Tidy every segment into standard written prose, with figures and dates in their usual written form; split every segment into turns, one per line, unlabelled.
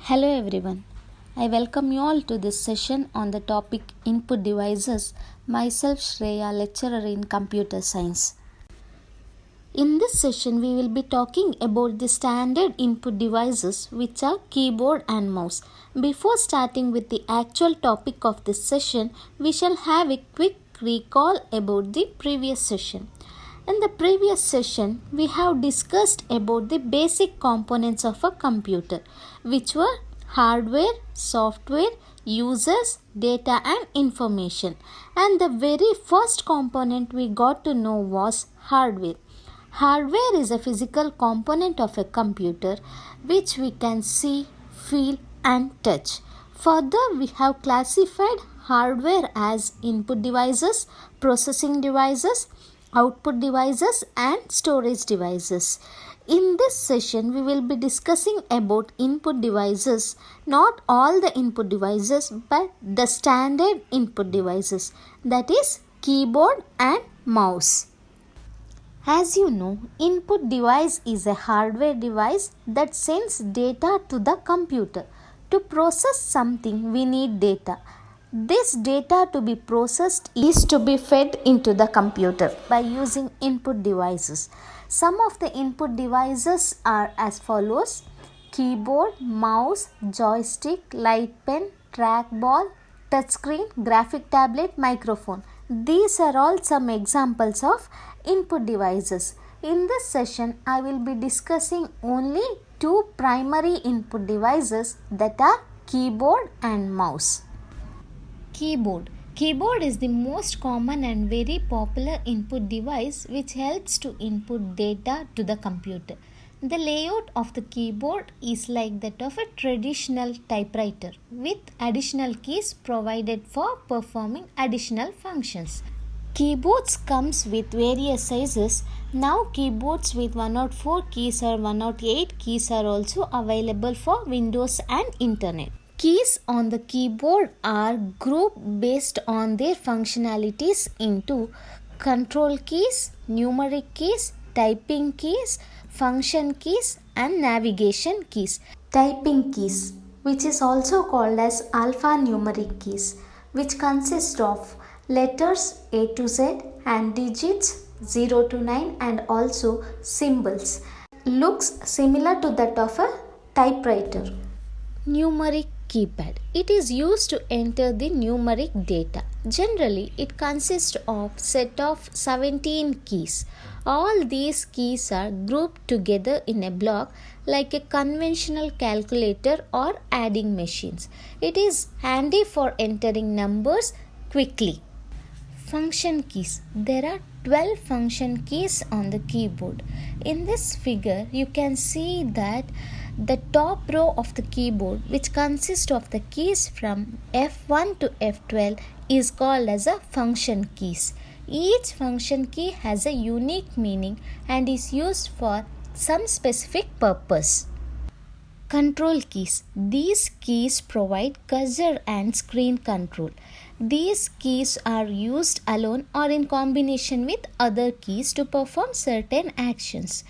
Hello everyone. I welcome you all to this session on the topic input devices. Myself Shreya, lecturer in computer science. In this session we will be talking about the standard input devices which are keyboard and mouse. Before starting with the actual topic of this session, we shall have a quick recall about the previous session. In the previous session, we have discussed about the basic components of a computer, which were hardware, software, users, data and information. And the very first component we got to know was hardware. Hardware is a physical component of a computer which we can see, feel and touch. Further, we have classified hardware as input devices, processing devices, output devices and storage devices. In this session, we will be discussing about input devices, not all the input devices but the standard input devices, that is keyboard and mouse. As you know, input device is a hardware device that sends data to the computer. To process something, we need data. This data to be processed is to be fed into the computer by using input devices. Some of the input devices are as follows: keyboard, mouse, joystick, light pen, trackball, touchscreen, graphic tablet, microphone. These are all some examples of input devices. In this session, I will be discussing only two primary input devices, that are keyboard and mouse. Keyboard. Keyboard is the most common and very popular input device which helps to input data to the computer. The layout of the keyboard is like that of a traditional typewriter with additional keys provided for performing additional functions. Keyboards comes with various sizes. Now keyboards with 104 keys or 108 keys are also available for Windows and Internet. Keys on the keyboard are grouped based on their functionalities into control keys, numeric keys, typing keys, function keys and navigation keys. Typing keys, which is also called as alphanumeric keys, which consist of letters A to Z and digits 0 to 9 and also symbols. Looks similar to that of a typewriter. Numeric keypad. It is used to enter the numeric data. Generally, it consists of set of 17 keys. All these keys are grouped together in a block like a conventional calculator or adding machines. It is handy for entering numbers quickly. Function keys. There are 12 function keys on the keyboard. In this figure, you can see that the top row of the keyboard, which consists of the keys from F1 to F12, is called as a function keys. Each function key has a unique meaning and is used for some specific purpose. Control keys. These keys provide cursor and screen control. These keys are used alone or in combination with other keys to perform certain actions.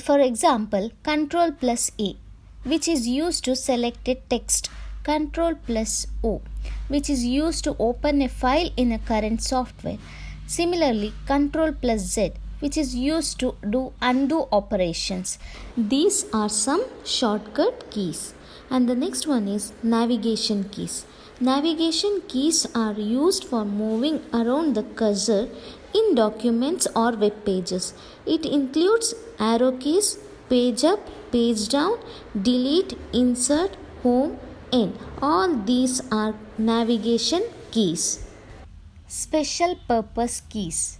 For example, Ctrl plus A, which is used to select a text. Ctrl plus O, which is used to open a file in a current software. Similarly, Ctrl plus Z, which is used to do undo operations. These are some shortcut keys. And the next one is navigation keys. Navigation keys are used for moving around the cursor in documents or web pages. It includes arrow keys, page up, page down, delete, insert, home, end. All these are navigation keys. Special purpose keys.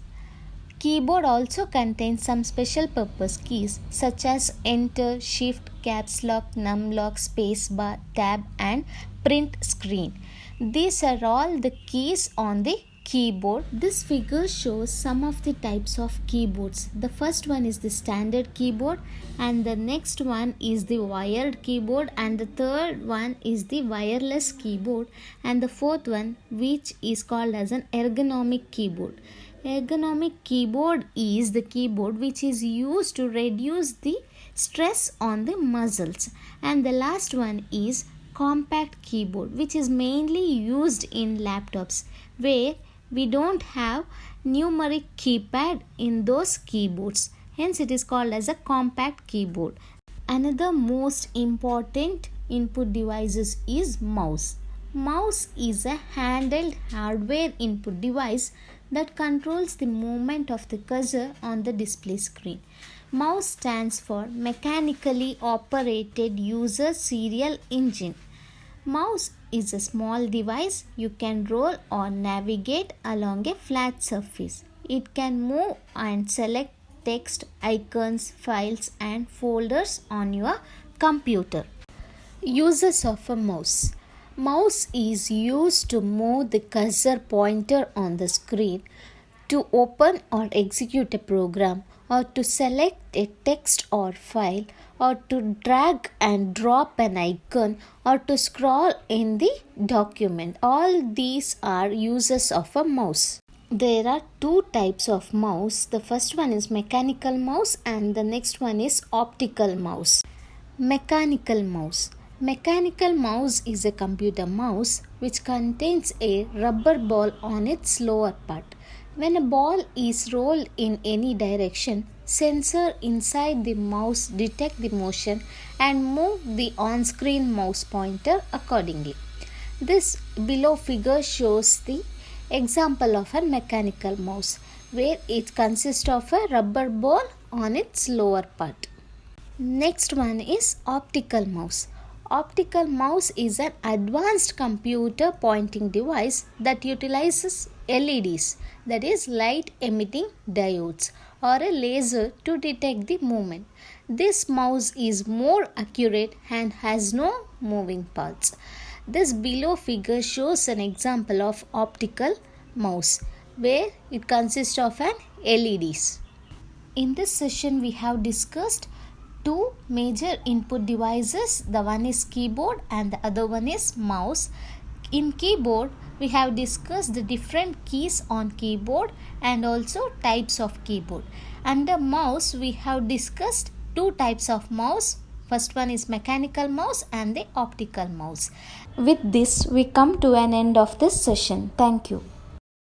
Keyboard also contains some special purpose keys such as enter, shift, caps lock, num lock, space bar, tab and print screen. These are all the keys on the keyboard. This figure shows some of the types of keyboards. The first one is the standard keyboard and the next one is the wired keyboard and the third one is the wireless keyboard and the fourth one, which is called as an ergonomic keyboard. Ergonomic keyboard is the keyboard which is used to reduce the stress on the muscles. And the last one is compact keyboard, which is mainly used in laptops where we don't have numeric keypad in those keyboards. Hence it is called as a compact keyboard. Another most important input devices is mouse. Mouse is a handheld hardware input device that controls the movement of the cursor on the display screen. Mouse stands for Mechanically Operated User Serial Engine. Mouse is a small device you can roll or navigate along a flat surface. It can move and select text, icons, files and folders on your computer. Uses of a mouse. Mouse is used to move the cursor pointer on the screen, to open or execute a program, or to select a text or file, or to drag and drop an icon, or to scroll in the document. All these are uses of a mouse. There are two types of mouse. The first one is mechanical mouse and the next one is optical mouse. Mechanical mouse. Mechanical mouse is a computer mouse which contains a rubber ball on its lower part. When a ball is rolled in any direction, sensor inside the mouse detect the motion and move the on-screen mouse pointer accordingly. This below figure shows the example of a mechanical mouse where it consists of a rubber ball on its lower part. Next one is optical mouse. Optical mouse is an advanced computer pointing device that utilizes LEDs, that is light emitting diodes, or a laser to detect the movement. This mouse is more accurate and has no moving parts. This below figure shows an example of optical mouse where it consists of an LEDs. In this session we have discussed two major input devices. The one is keyboard and the other one is mouse. In keyboard we have discussed the different keys on keyboard and also types of keyboard. Under mouse we have discussed two types of mouse. First one is mechanical mouse and the optical mouse. With this we come to an end of this session. Thank you.